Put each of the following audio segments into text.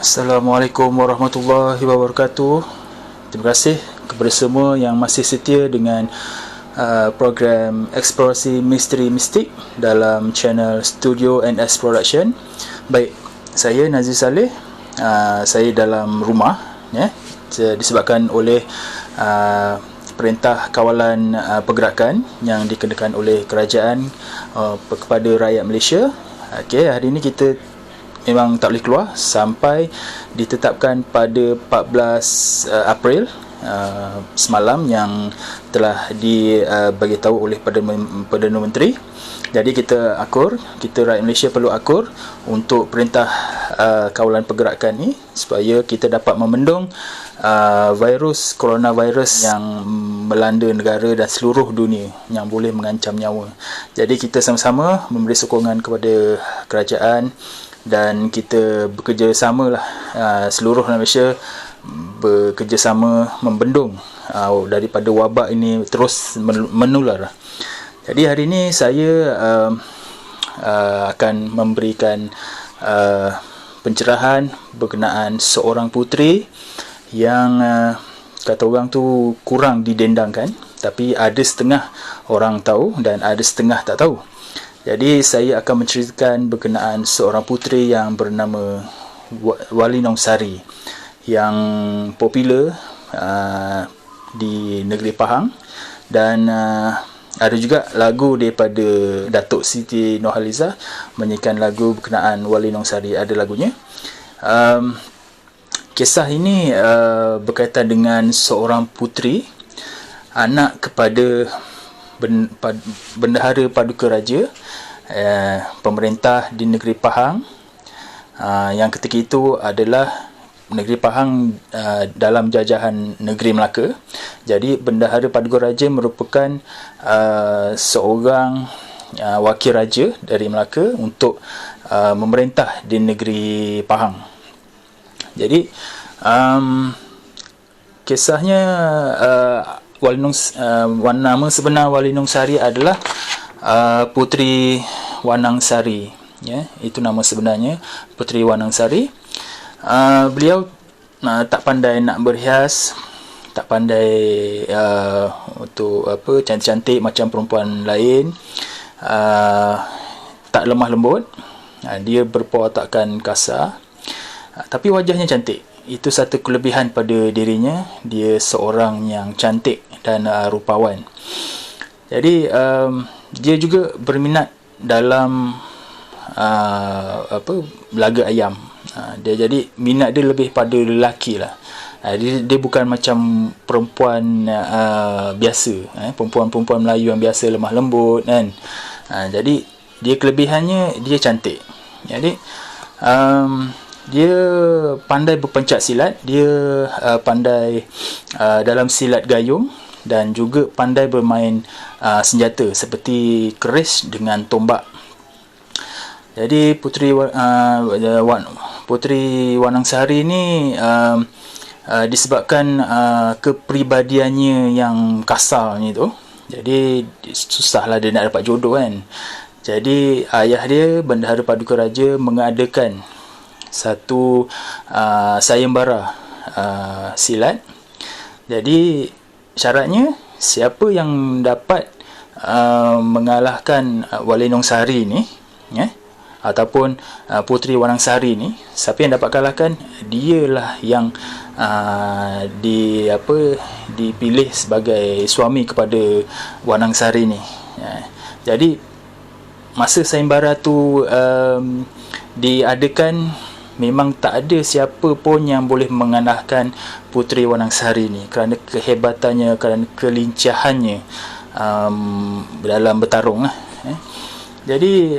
Assalamualaikum warahmatullahi wabarakatuh. Terima kasih kepada semua yang masih setia dengan program eksplorasi misteri mistik dalam channel Studio NS Production. Baik, saya Nazir Saleh. Saya dalam rumah, disebabkan oleh perintah kawalan pergerakan yang dikenakan oleh kerajaan kepada rakyat Malaysia. Okey, hari ini kita memang tak boleh keluar sampai ditetapkan pada 14 April semalam yang telah dibagi tahu oleh Perdana Menteri. Jadi kita rakyat Malaysia perlu akur untuk perintah kawalan pergerakan ni supaya kita dapat membendung virus coronavirus yang melanda negara dan seluruh dunia yang boleh mengancam nyawa. Jadi kita sama-sama memberi sokongan kepada kerajaan dan kita bekerjasama lah, seluruh Malaysia bekerjasama membendung daripada wabak ini terus menular. Jadi hari ini saya akan memberikan pencerahan berkenaan seorang puteri yang kata orang tu kurang didendangkan, tapi ada setengah orang tahu dan ada setengah tak tahu. Jadi saya akan menceritakan berkenaan seorang puteri yang bernama Wali Nongsari yang popular di negeri Pahang, dan ada juga lagu daripada Datuk Siti Nurhaliza menyanyikan lagu berkenaan Wali Nongsari, ada lagunya. Kisah ini berkaitan dengan seorang puteri, anak kepada Bendahara Paduka Raja pemerintah di negeri Pahang, yang ketika itu adalah negeri Pahang dalam jajahan negeri Melaka. Jadi Bendahara Paduka Raja merupakan seorang wakil raja dari Melaka untuk memerintah di negeri Pahang. Jadi kisahnya, nama sebenar Wali Nongsari adalah Puteri Wanangsari, itu nama sebenarnya, Puteri Wanangsari. Beliau tak pandai nak berhias, tak pandai untuk cantik-cantik macam perempuan lain, tak lemah lembut, dia berperwatakan kasar, tapi wajahnya cantik. Itu satu kelebihan pada dirinya. Dia seorang yang cantik dan rupawan. Jadi dia juga berminat dalam belaga ayam. Jadi minat dia lebih pada lelaki lah. Dia bukan macam perempuan biasa, perempuan-perempuan Melayu yang biasa lemah lembut kan. Jadi dia kelebihannya dia cantik. Jadi dia pandai berpencak silat, dia pandai dalam silat gayung, dan juga pandai bermain senjata seperti keris dengan tombak. Jadi Puteri Wanangsari ni disebabkan kepribadiannya yang kasar ni tu, jadi susahlah dia nak dapat jodoh kan. Jadi ayah dia, Bendahara Paduka Raja, mengadakan satu sayembara silat. Jadi syaratnya siapa yang dapat mengalahkan Wali Nongsari ni, ataupun Puteri Wanangsari ni, siapa yang dapat kalahkan, dialah yang dipilih sebagai suami kepada Wanangsari ni. Jadi masa sayembara tu diadakan, memang tak ada siapa pun yang boleh mengalahkan Puteri Wanangsari ni kerana kehebatannya, kerana kelincahannya dalam bertarung. Jadi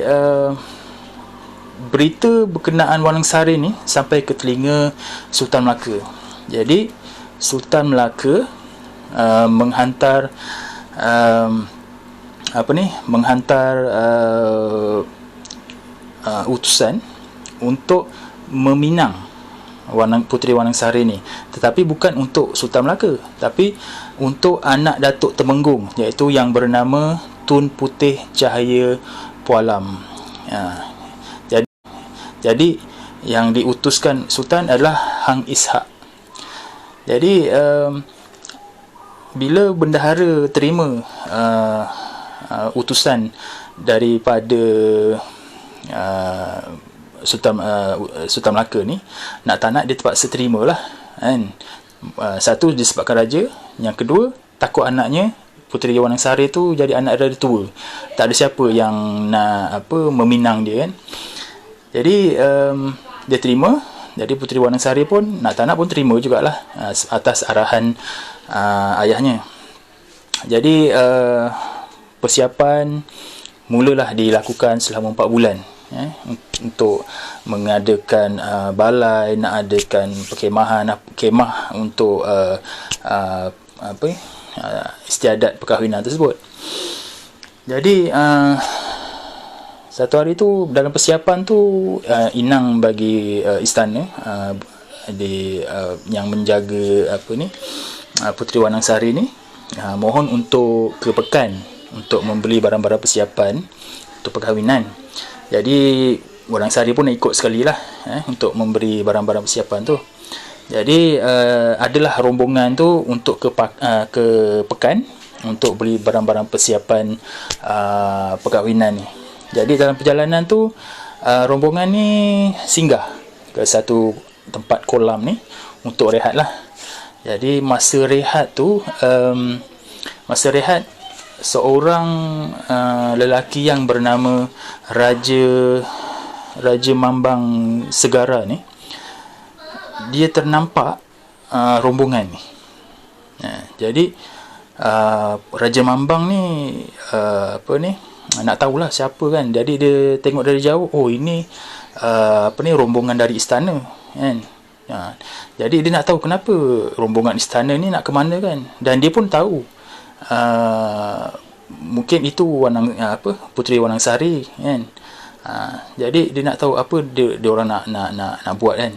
berita berkenaan Wanangsari ni sampai ke telinga Sultan Melaka. Jadi Sultan Melaka menghantar utusan untuk meminang Puteri Wanangsari ni, tetapi bukan untuk Sultan Melaka, tapi untuk anak Datuk Temenggung, iaitu yang bernama Tun Putih Cahaya Pualam. Jadi yang diutuskan Sultan adalah Hang Ishak. Jadi bila bendahara terima utusan daripada Sultan Melaka ni, nak tak nak dia terpaksa terima lah kan. Satu, disebabkan raja. Yang kedua, takut anaknya Puteri Wanangsari tu jadi anak raja tua, tak ada siapa yang nak meminang dia kan. Jadi dia terima. Jadi Puteri Wanangsari pun nak tak nak pun terima jugalah atas arahan ayahnya. Jadi persiapan mulalah dilakukan selama 4 bulan untuk mengadakan balai, nak adakan kemah untuk istiadat perkahwinan tersebut. Jadi satu hari tu dalam persiapan tu, inang bagi istana yang menjaga Puteri Wanangsari ni mohon untuk ke pekan untuk membeli barang-barang persiapan untuk perkahwinan. Jadi Wanangsari pun nak ikut sekali lah untuk memberi barang-barang persiapan tu. Jadi adalah rombongan tu untuk ke pekan untuk beli barang-barang persiapan perkahwinan ni. Jadi dalam perjalanan tu rombongan ni singgah ke satu tempat kolam ni untuk rehat lah. Jadi masa rehat tu seorang lelaki yang bernama Raja Mambang Segara ni, dia ternampak rombongan ni. Jadi Raja Mambang ni nak tahulah siapa kan. Jadi dia tengok dari jauh, oh ini rombongan dari istana kan. Jadi dia nak tahu kenapa rombongan istana ni nak ke mana kan. Dan dia pun tahu mungkin itu Puteri Wanangsari kan. Jadi dia nak tahu apa dia orang nak buat kan,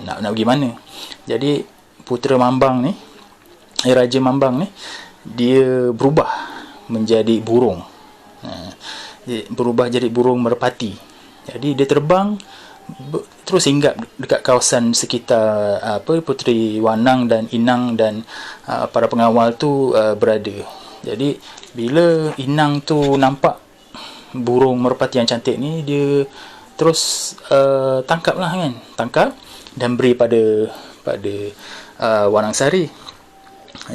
nak pergi mana. Jadi Putera Mambang ni, Raja Mambang ni, dia berubah menjadi burung. Berubah jadi burung merpati. Jadi dia terbang terus hinggap dekat kawasan sekitar Puteri Wanang dan Inang dan para pengawal tu berada. Jadi bila Inang tu nampak burung merpati yang cantik ni, dia terus tangkap lah kan, tangkap dan beri pada Wanangsari.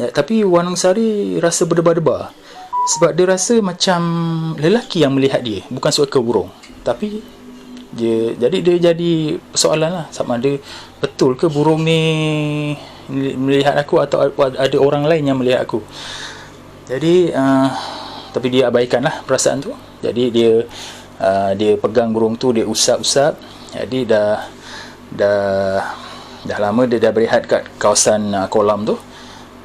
Tapi Wanangsari rasa berdebar-debar sebab dia rasa macam lelaki yang melihat dia, bukan seekor burung. Tapi dia jadi persoalan lah, sama ada betul ke burung ni melihat aku atau ada orang lain yang melihat aku. Jadi tapi dia abaikan lah perasaan tu. Jadi dia pegang burung tu, dia usap-usap. Jadi dah lama dia dah berehat kat kawasan kolam tu.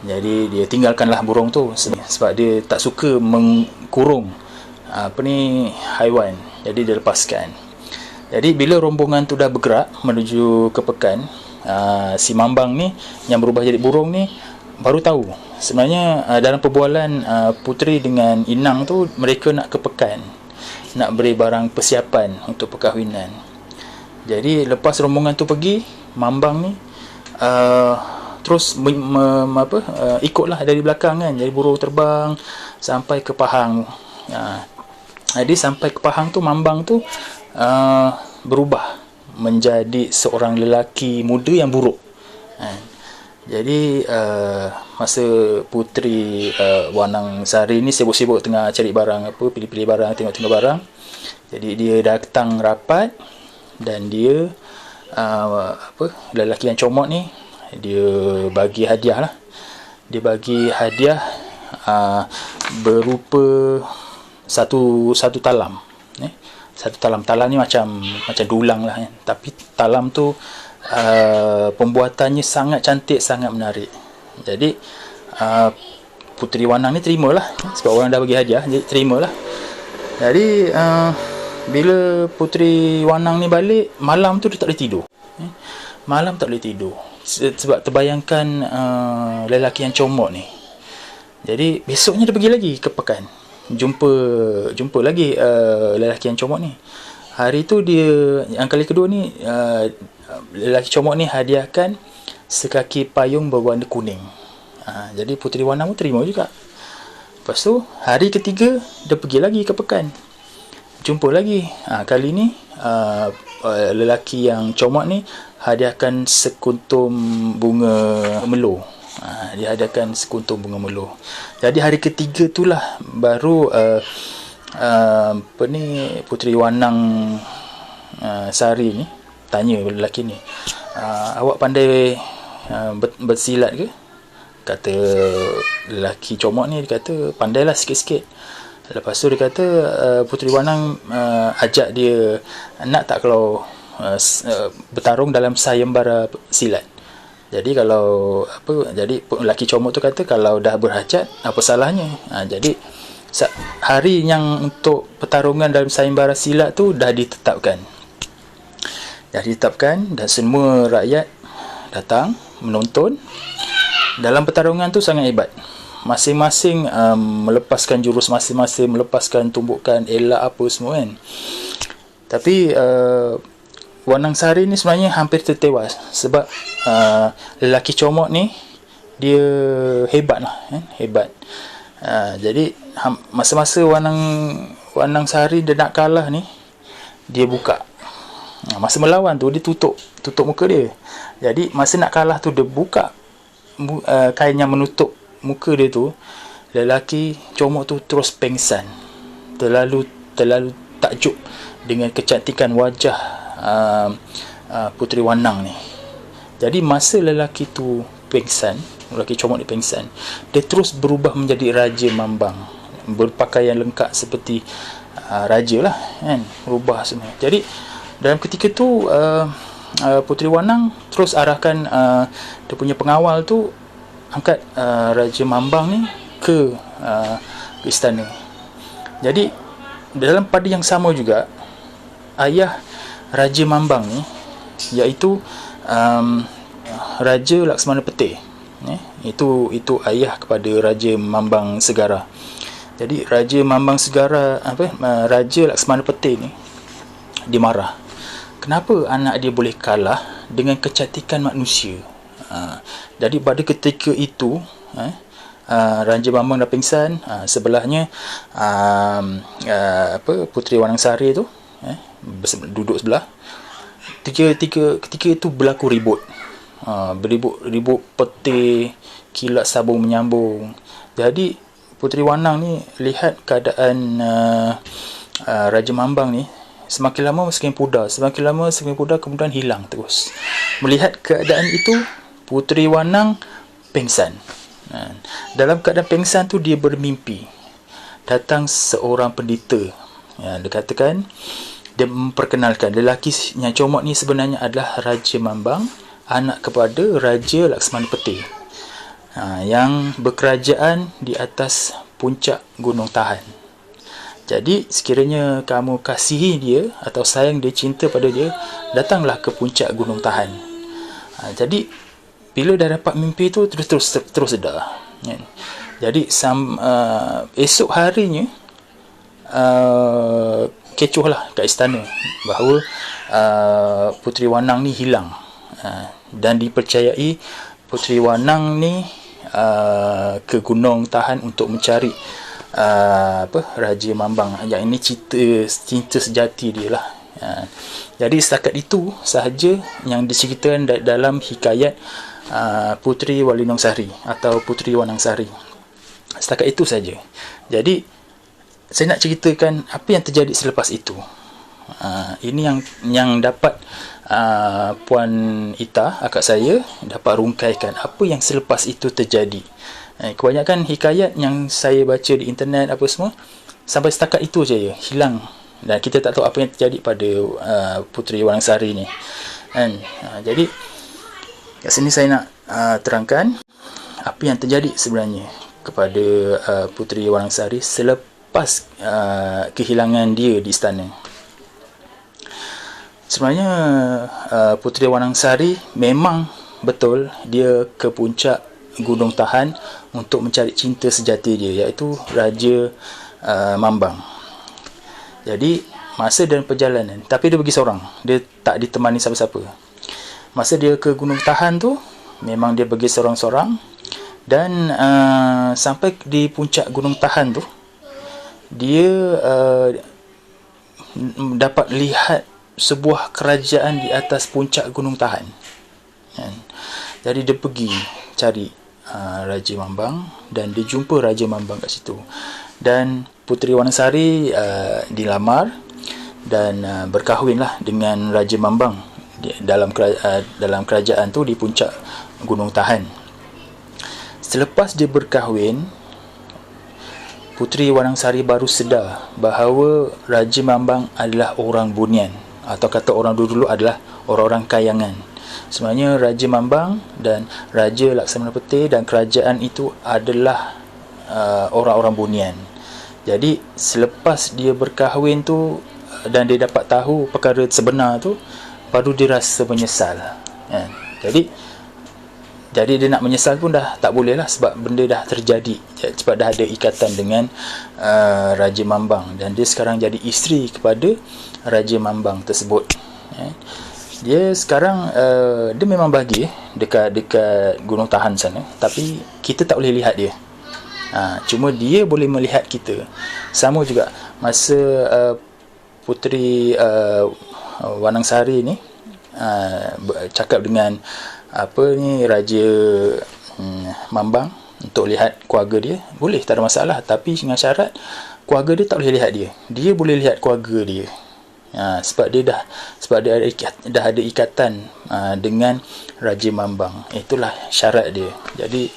Jadi dia tinggalkanlah burung tu sebab dia tak suka mengkurung haiwan. Jadi dia lepaskan. Jadi bila rombongan tu dah bergerak menuju ke pekan, si Mambang ni yang berubah jadi burung ni baru tahu sebenarnya dalam perbualan Puteri dengan Inang tu, mereka nak ke pekan, nak beri barang persiapan untuk perkahwinan. Jadi lepas rombongan tu pergi, Mambang ni terus ikutlah dari belakang kan. Jadi burung terbang sampai ke Pahang. Jadi sampai ke Pahang tu, Mambang tu berubah menjadi seorang lelaki muda yang buruk. Jadi masa Puteri Wanangsari ni sibuk-sibuk tengah cari barang, pilih-pilih barang, tengok-tengok barang. Jadi dia datang rapat dan dia lelaki yang comot ni, dia bagi hadiah lah. Dia bagi hadiah berupa satu talam. Satu talam ni macam dulang lah kan. Tapi talam tu pembuatannya sangat cantik, sangat menarik. Jadi Puteri Wanang ni terimalah sebab orang dah bagi hadiah, jadi terimalah. Jadi bila Puteri Wanang ni balik, malam tu dia tak boleh tidur. Malam tak boleh tidur sebab terbayangkan lelaki yang comot ni. Jadi besoknya dia pergi lagi ke pekan, jumpa lagi lelaki yang comot ni. Hari tu dia, yang kali kedua ni lelaki comok ni hadiahkan sekaki payung berwarna kuning. Jadi Puteri Wanang pun terima juga. Lepas tu hari ketiga dia pergi lagi ke pekan, jumpa lagi. Kali ni lelaki yang comok ni hadiahkan sekuntum bunga melo. Dia hadiahkan sekuntum bunga melo. Jadi hari ketiga itulah baru Puteri Wanang Sari ni tanya lelaki ni, awak pandai bersilat ke? Kata lelaki comok ni, dia kata pandailah sikit-sikit. Lepas tu dia kata Puteri Wanang ajak dia, nak tak kalau bertarung dalam sayembara silat. Jadi kalau jadi lelaki comok tu kata kalau dah berhajat apa salahnya. Jadi hari yang untuk pertarungan dalam sayembara silat tu dah ditetapkan. Dan semua rakyat datang menonton. Dalam pertarungan tu sangat hebat. Masing-masing melepaskan jurus masing-masing, melepaskan tumbukan, elak apa semua kan. Tapi Wanang Sari ni sebenarnya hampir tertewas sebab lelaki comok ni dia hebat lah kan? Hebat. Jadi masa-masa Wanang Sari dia nak kalah ni, dia buka. Masa melawan tu dia tutup muka dia. Jadi masa nak kalah tu dia buka kain yang menutup muka dia tu. Lelaki comok tu terus pengsan. Terlalu takjub dengan kecantikan wajah Puteri Wanang ni. Jadi masa lelaki tu pengsan, lelaki comok ni pengsan, dia terus berubah menjadi Raja Mambang, berpakaian lengkap seperti raja lah kan, berubah semua. Jadi dalam ketika tu Puteri Wanang terus arahkan dia punya pengawal tu angkat Raja Mambang ni ke istana. Jadi dalam pada yang sama juga, ayah Raja Mambang ni iaitu Raja Laksmana Peteh. Itu ayah kepada Raja Mambang Segara. Jadi Raja Mambang Segara Raja Laksmana Peteh ni dia marah. Kenapa anak dia boleh kalah dengan kecantikan manusia? Jadi pada ketika itu Raja Mambang dah pingsan, sebelahnya Puteri Wanang Sari tu duduk sebelah. Ketika itu berlaku ribut. Ribut peti, kilat sabung menyambung. Jadi Puteri Wanang ni lihat keadaan Raja Mambang ni semakin lama semakin pudar, kemudian hilang terus. Melihat keadaan itu, Puteri Wanang pengsan. Dalam keadaan pengsan tu dia bermimpi. Datang seorang pendeta. Dia katakan, dia memperkenalkan lelaki yang comok ni sebenarnya adalah Raja Mambang, anak kepada Raja Laksmana Peteh, yang berkerajaan di atas puncak Gunung Tahan. Jadi sekiranya kamu kasihi dia atau sayang dia, cinta pada dia, datanglah ke puncak Gunung Tahan. Jadi bila dah dapat mimpi tu terus sedar. Jadi esok harinya kecoh lah kat istana bahawa Puteri Wanang ni hilang. Dan dipercayai Puteri Wanang ni ke Gunung Tahan untuk mencari Raja Mambang. Yang ini cinta sejati dia lah. Jadi setakat itu sahaja yang diceritakan dalam hikayat Puteri Walinong Sari atau Puteri Wanang Sari. Setakat itu saja. Jadi saya nak ceritakan apa yang terjadi selepas itu. Ini yang dapat Puan Ita, akak saya, dapat rungkaikan apa yang selepas itu terjadi. Kebanyakan hikayat yang saya baca di internet apa semua, sampai setakat itu saja hilang, dan kita tak tahu apa yang terjadi pada Puteri Wanang Sari ni kan. Jadi kat sini saya nak terangkan apa yang terjadi sebenarnya kepada Puteri Wanang Sari selepas kehilangan dia di istana. Sebenarnya Puteri Wanang Sari memang betul dia ke puncak Gunung Tahan untuk mencari cinta sejati dia, iaitu Raja Mambang. Jadi masa dalam perjalanan, tapi dia pergi seorang, dia tak ditemani siapa-siapa. Masa dia ke Gunung Tahan tu, memang dia pergi seorang-seorang, dan sampai di puncak Gunung Tahan tu, dia dapat lihat sebuah kerajaan di atas puncak Gunung Tahan. Jadi dia pergi cari Raja Mambang, dan dia jumpa Raja Mambang kat situ. Dan Puteri Wanasari dilamar dan berkahwinlah dengan Raja Mambang dalam kerajaan tu di puncak Gunung Tahan. Selepas dia berkahwin, Puteri Wanasari baru sedar bahawa Raja Mambang adalah orang bunian, atau kata orang dulu adalah orang-orang kayangan. Sebenarnya Raja Mambang dan Raja Laksamana Pete dan kerajaan itu adalah orang-orang bunian. Jadi selepas dia berkahwin tu dan dia dapat tahu perkara sebenar tu, baru dia rasa menyesal. Jadi dia nak menyesal pun dah tak boleh lah, sebab benda dah terjadi, sebab dah ada ikatan dengan Raja Mambang, dan dia sekarang jadi isteri kepada Raja Mambang tersebut. Dia sekarang dia memang bahagia dekat Gunung Tahan sana, tapi kita tak boleh lihat dia. Cuma dia boleh melihat kita. Sama juga masa Puteri Wanasari ni cakap dengan Raja Mambang untuk lihat keluarga dia, boleh, tak ada masalah, tapi dengan syarat keluarga dia tak boleh lihat dia. Dia boleh lihat keluarga dia. Sebab dia dah ada ikatan dengan Raja Mambang. Itulah syarat dia. Jadi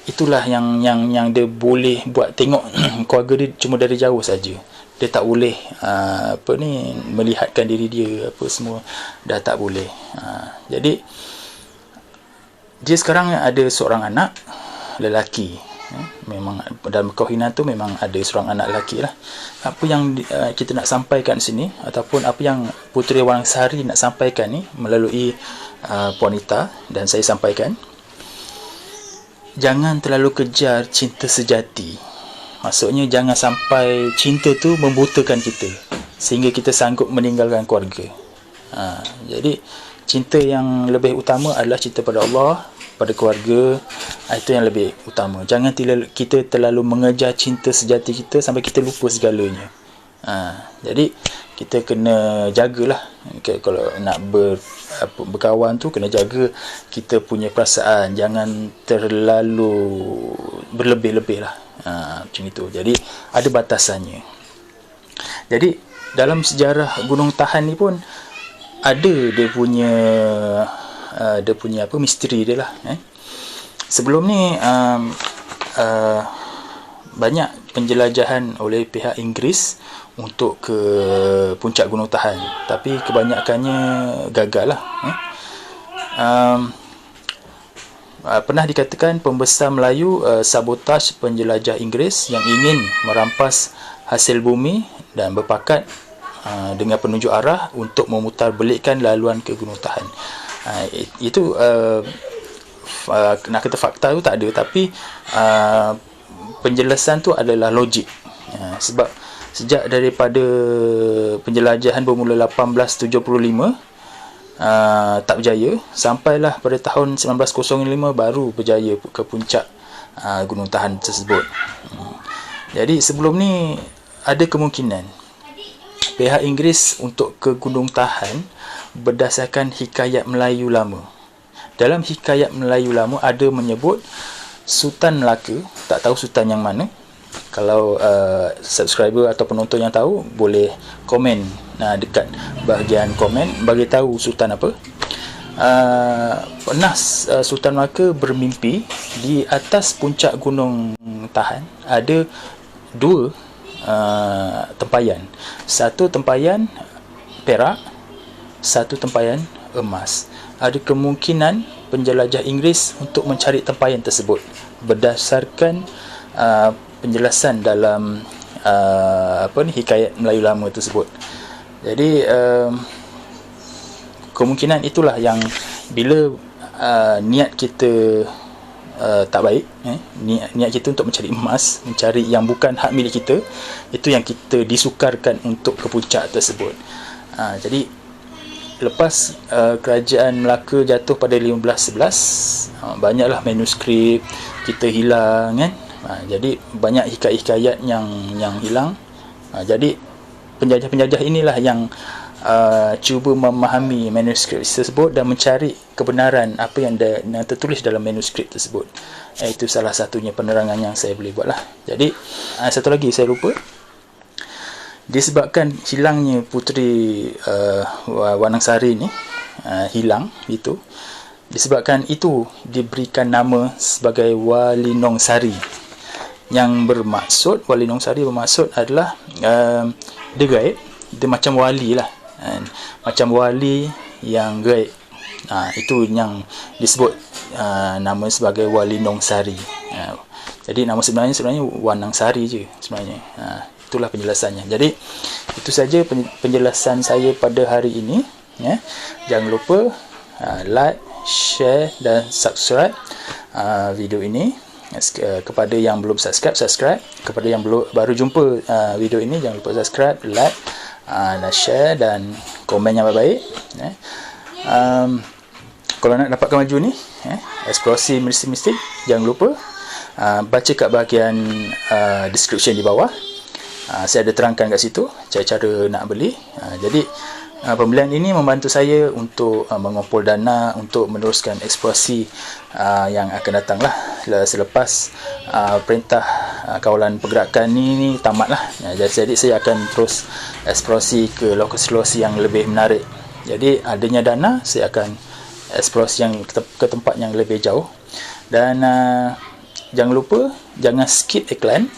itulah yang dia boleh buat, tengok keluarga dia cuma dari jauh saja. Dia tak boleh melihatkan diri dia, apa semua dah tak boleh. Jadi dia sekarang ada seorang anak lelaki. Memang dalam perkahwinan tu memang ada seorang anak lelaki lah. Apa yang kita nak sampaikan sini, ataupun apa yang Puteri Wanasari nak sampaikan ni melalui Puan Nita dan saya sampaikan, jangan terlalu kejar cinta sejati. Maksudnya jangan sampai cinta tu membutakan kita sehingga kita sanggup meninggalkan keluarga. Jadi cinta yang lebih utama adalah cinta pada Allah, pada keluarga. Itu yang lebih utama. Jangan kita terlalu mengejar cinta sejati kita sampai kita lupa segalanya. Jadi kita kena jagalah. Kalau nak berkawan tu, kena jaga kita punya perasaan, jangan terlalu berlebih-lebih lah. Macam itu. Jadi ada batasannya. Jadi dalam sejarah Gunung Tahan ni pun ada dia punya misteri dia lah. Sebelum ni banyak penjelajahan oleh pihak Inggeris untuk ke puncak Gunung Tahan, tapi kebanyakannya gagal lah. Pernah dikatakan pembesar Melayu sabotaj penjelajah Inggeris yang ingin merampas hasil bumi dan berpakat dengan penunjuk arah untuk memutarbelikkan laluan ke Gunung Tahan. Itu nak kata fakta tu tak ada, tapi penjelasan tu adalah logik. Sebab sejak daripada penjelajahan bermula 1875 tak berjaya, sampailah pada tahun 1905 baru berjaya ke puncak Gunung Tahan tersebut. Jadi sebelum ni ada kemungkinan pihak Inggeris untuk ke Gunung Tahan berdasarkan hikayat Melayu lama. Dalam hikayat Melayu lama ada menyebut Sultan Melaka, tak tahu sultan yang mana. Kalau subscriber atau penonton yang tahu, boleh komen dekat bahagian komen bagi tahu sultan apa. Pernah Sultan Melaka bermimpi di atas puncak Gunung Tahan ada dua tempayan. Satu tempayan perak, satu tempayan emas. Ada kemungkinan penjelajah Inggeris untuk mencari tempayan tersebut berdasarkan penjelasan dalam hikayat Melayu lama tersebut. Jadi kemungkinan itulah yang bila niat kita tak baik, niat kita untuk mencari emas, mencari yang bukan hak milik kita, itu yang kita disukarkan untuk ke puncak tersebut. Jadi lepas kerajaan Melaka jatuh pada 1511, banyaklah manuskrip kita hilang kan. Jadi banyak hikayat-hikayat yang hilang. Jadi penjajah-penjajah inilah yang cuba memahami manuskrip tersebut dan mencari kebenaran apa yang tertulis dalam manuskrip tersebut. Itu salah satunya penerangan yang saya boleh buat lah. Jadi satu lagi saya lupa, disebabkan hilangnya Puteri Wanangsari ni hilang itu, disebabkan itu diberikan nama sebagai Walinongsari, yang bermaksud, Walinongsari bermaksud adalah dia gaib, dia macam wali lah, macam wali yang gaib. Itu yang disebut nama sebagai Walinongsari. Jadi nama sebenarnya Wanangsari je sebenarnya. Itulah penjelasannya. Jadi itu saja penjelasan saya pada hari ini, ya. Jangan lupa like, share dan subscribe video ini. Kepada yang belum subscribe. Kepada yang baru jumpa video ini, jangan lupa subscribe, like, dan share dan komen yang baik-baik, ya. Kalau nak dapatkan maju ni, eksplorasi mistik, jangan lupa baca kat bahagian description di bawah. Saya ada terangkan kat situ cara-cara nak beli. Jadi pembelian ini membantu saya untuk mengumpul dana untuk meneruskan eksplorasi yang akan datang lah, selepas perintah kawalan pergerakan ni tamat lah. Jadi saya akan terus eksplorasi ke lokasi-lokasi yang lebih menarik. Jadi adanya dana, saya akan eksplorasi yang ke tempat yang lebih jauh. Dan jangan lupa, jangan skip iklan,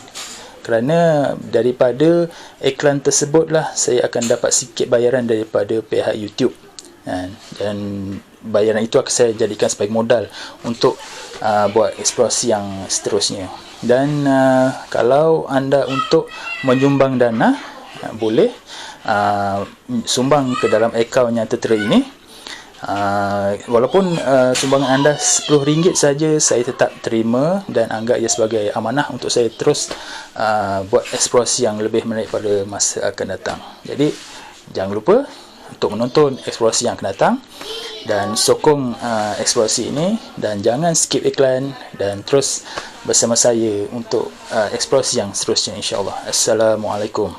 kerana daripada iklan tersebutlah saya akan dapat sikit bayaran daripada pihak YouTube, dan bayaran itu akan saya jadikan sebagai modal untuk buat eksplorasi yang seterusnya. Dan kalau anda untuk menyumbang dana, boleh sumbang ke dalam akaun yang tertera ini. Walaupun sumbangan anda RM10 saja, saya tetap terima dan anggap ia sebagai amanah untuk saya terus buat eksplorasi yang lebih menarik pada masa akan datang. Jadi jangan lupa untuk menonton eksplorasi yang akan datang dan sokong eksplorasi ini, dan jangan skip iklan dan terus bersama saya untuk eksplorasi yang seterusnya, insyaAllah. Assalamualaikum.